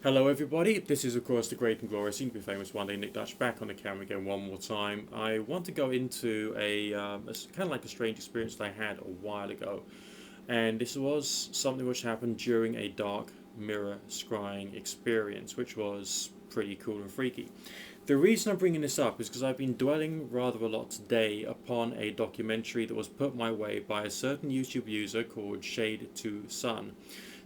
Hello, everybody. This is, of course, the great and glorious, soon to be famous one day, Nick Dutch, back on the camera again one more time. I want to go into kind of like a strange experience that I had a while ago, and this was something which happened during a dark mirror scrying experience, which was pretty cool and freaky. The reason I'm bringing this up is because I've been dwelling rather a lot today upon a documentary that was put my way by a certain YouTube user called Shade to Sun.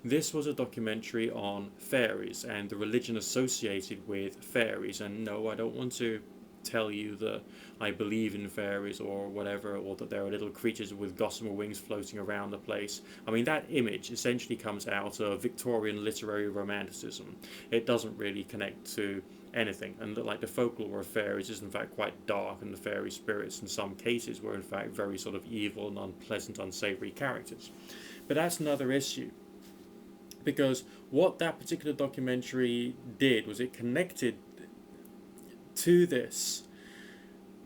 This was a documentary on fairies and the religion associated with fairies. And no, I don't want to tell you that I believe in fairies or whatever, or that there are little creatures with gossamer wings floating around the place. I mean, that image essentially comes out of Victorian literary romanticism. It doesn't really connect to anything, and like the folklore of fairies is in fact quite dark, and the fairy spirits in some cases were in fact very sort of evil and unpleasant, unsavory characters. But that's another issue, because what that particular documentary did was it connected to this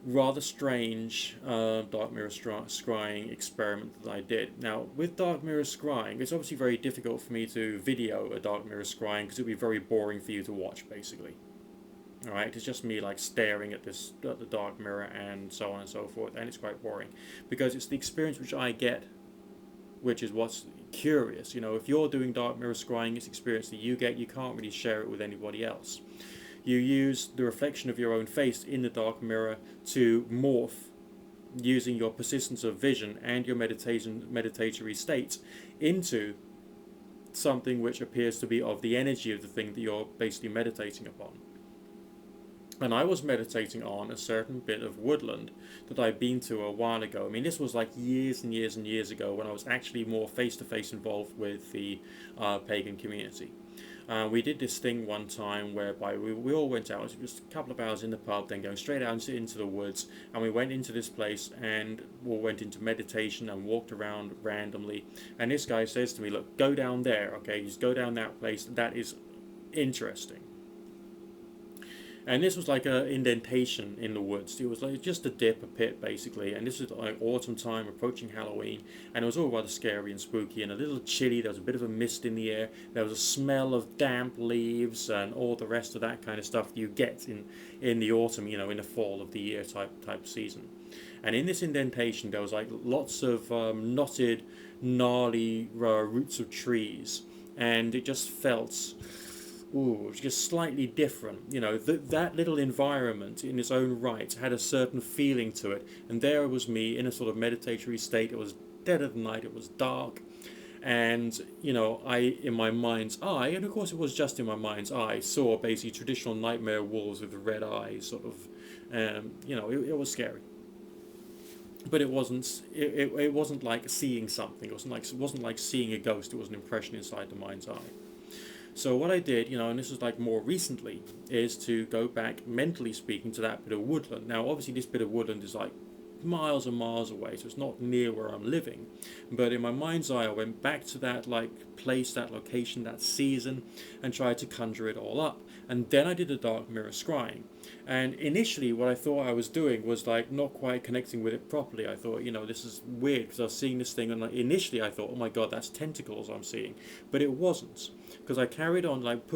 rather strange dark mirror scrying experiment that I did. Now, with dark mirror scrying, it's obviously very difficult for me to video a dark mirror scrying because it would be very boring for you to watch, basically. All right, it's just me like staring at the dark mirror and so on and so forth, and it's quite boring because it's the experience which I get, which is what's curious. You know, if you're doing dark mirror scrying, it's experience that you get. You can't really share it with anybody else. You use the reflection of your own face in the dark mirror to morph using your persistence of vision and your meditatory state into something which appears to be of the energy of the thing that you're basically meditating upon. And I was meditating on a certain bit of woodland that I'd been to a while ago. I mean, this was like years and years and years ago when I was actually more face to face involved with the pagan community. We did this thing one time whereby we all went out. It was just a couple of hours in the pub, then going straight out into the woods. And we went into this place and we went into meditation and walked around randomly. And this guy says to me, "Look, go down there, okay? Just go down that place. That is interesting." And this was like a indentation in the woods. It was like just a dip, a pit, basically. And this was like autumn time, approaching Halloween, and it was all rather scary and spooky and a little chilly. There was a bit of a mist in the air. There was a smell of damp leaves and all the rest of that kind of stuff you get in the autumn, you know, in the fall of the year type season. And in this indentation, there was like lots of knotted, gnarly roots of trees, and it just felt, ooh, just slightly different. You know, that little environment in its own right had a certain feeling to it. And there was me in a sort of meditatory state. It was dead of night, it was dark. And, you know, in my mind's eye, and of course it was just in my mind's eye, saw basically traditional nightmare wolves with red eyes, sort of, you know, it was scary. But it wasn't like seeing something. It wasn't like seeing a ghost. It was an impression inside the mind's eye. So what I did, you know, and this was like more recently, is to go back, mentally speaking, to that bit of woodland. Now, obviously, this bit of woodland is like miles and miles away, so it's not near where I'm living. But in my mind's eye, I went back to that like place, that location, that season, and tried to conjure it all up. And then I did a dark mirror scrying. And initially, what I thought I was doing was like not quite connecting with it properly. I thought, you know, this is weird because I was seeing this thing, and like, initially I thought, oh my god, that's tentacles I'm seeing, but it wasn't, because I carried on like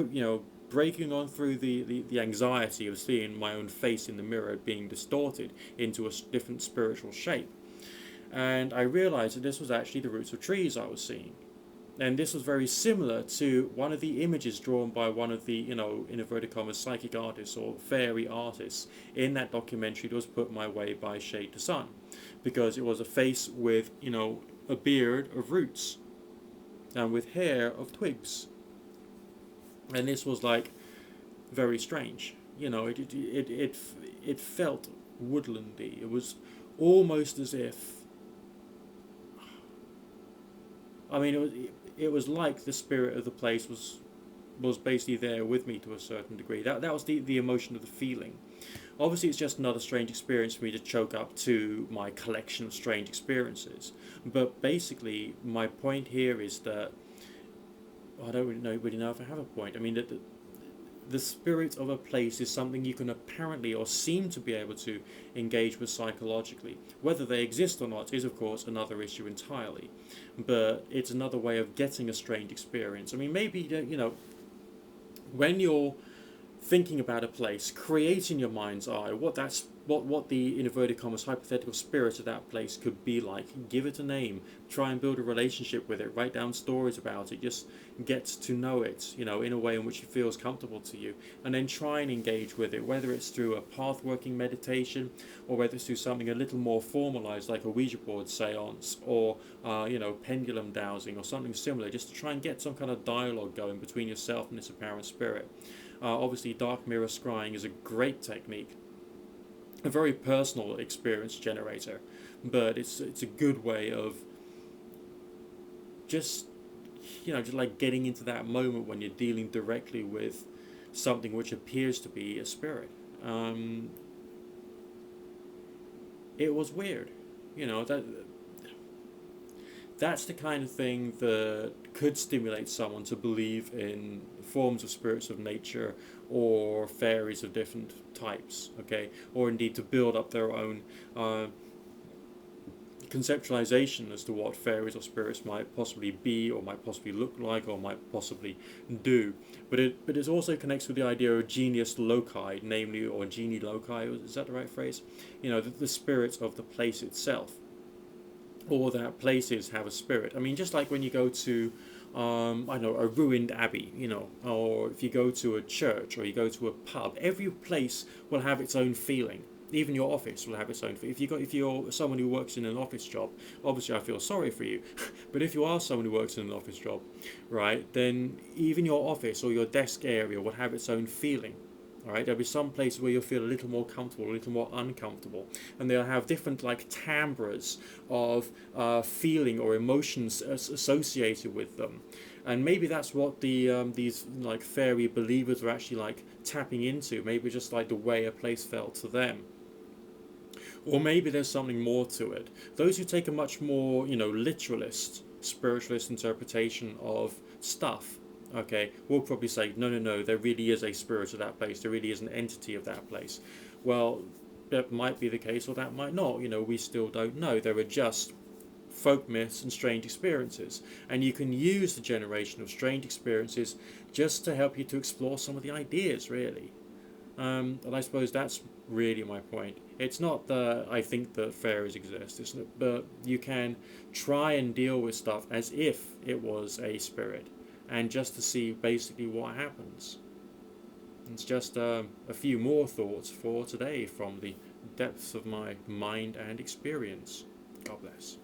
breaking on through the anxiety of seeing my own face in the mirror being distorted into a different spiritual shape. And I realized that this was actually the roots of trees I was seeing. And this was very similar to one of the images drawn by one of the, you know, in inverted commas, psychic artists or fairy artists in that documentary that was put my way by Shade to Sun. Because it was a face with, you know, a beard of roots and with hair of twigs. And this was like very strange. You know, it felt woodlandy. It was almost as if, I mean, it was like the spirit of the place was basically there with me to a certain degree. That was the emotion of the feeling. Obviously, it's just another strange experience for me to choke up to my collection of strange experiences. But basically, my point here is that I don't really know if I have a point. I mean, that the spirit of a place is something you can apparently or seem to be able to engage with psychologically. Whether they exist or not is, of course, another issue entirely. But it's another way of getting a strange experience. I mean, maybe, you know, When you're thinking about a place, creating your mind's eye, what the in inverted commas hypothetical spirit of that place could be like. Give it a name. Try and build a relationship with it. Write down stories about it. Just get to know it, in a way in which it feels comfortable to you, and then try and engage with it. Whether it's through a path working meditation, or whether it's through something a little more formalized like a Ouija board seance, or pendulum dowsing or something similar, just to try and get some kind of dialogue going between yourself and this apparent spirit. Obviously, dark mirror scrying is a great technique, a very personal experience generator, but it's a good way of just just like getting into that moment when you're dealing directly with something which appears to be a spirit. It was weird, that's the kind of thing that could stimulate someone to believe in forms of spirits of nature or fairies of different types, okay, or indeed to build up their own conceptualization as to what fairies or spirits might possibly be, or might possibly look like, or might possibly do. But it also connects with the idea of genius loci, namely, or genie loci, is that the right phrase? The spirit of the place itself, or that places have a spirit. I mean, just like when you go to, I don't know, a ruined abbey, or if you go to a church or you go to a pub, every place will have its own feeling. Even your office will have its own feeling. If you're someone who works in an office job, obviously I feel sorry for you. But if you are someone who works in an office job, right, then even your office or your desk area will have its own feeling. All right, there'll be some places where you'll feel a little more comfortable, a little more uncomfortable, and they'll have different like timbres of feeling or emotions associated with them, and maybe that's what these like fairy believers are actually like tapping into. Maybe just like the way a place felt to them, or maybe there's something more to it. Those who take a much more literalist, spiritualist interpretation of stuff, okay, we'll probably say, no, no, no, there really is a spirit of that place, there really is an entity of that place. Well, that might be the case, or that might not. We still don't know. There are just folk myths and strange experiences, and you can use the generation of strange experiences just to help you to explore some of the ideas, really. And I suppose that's really my point. It's not that I think that fairies exist, but you can try and deal with stuff as if it was a spirit, and just to see basically what happens. It's just a few more thoughts for today from the depths of my mind and experience. God bless.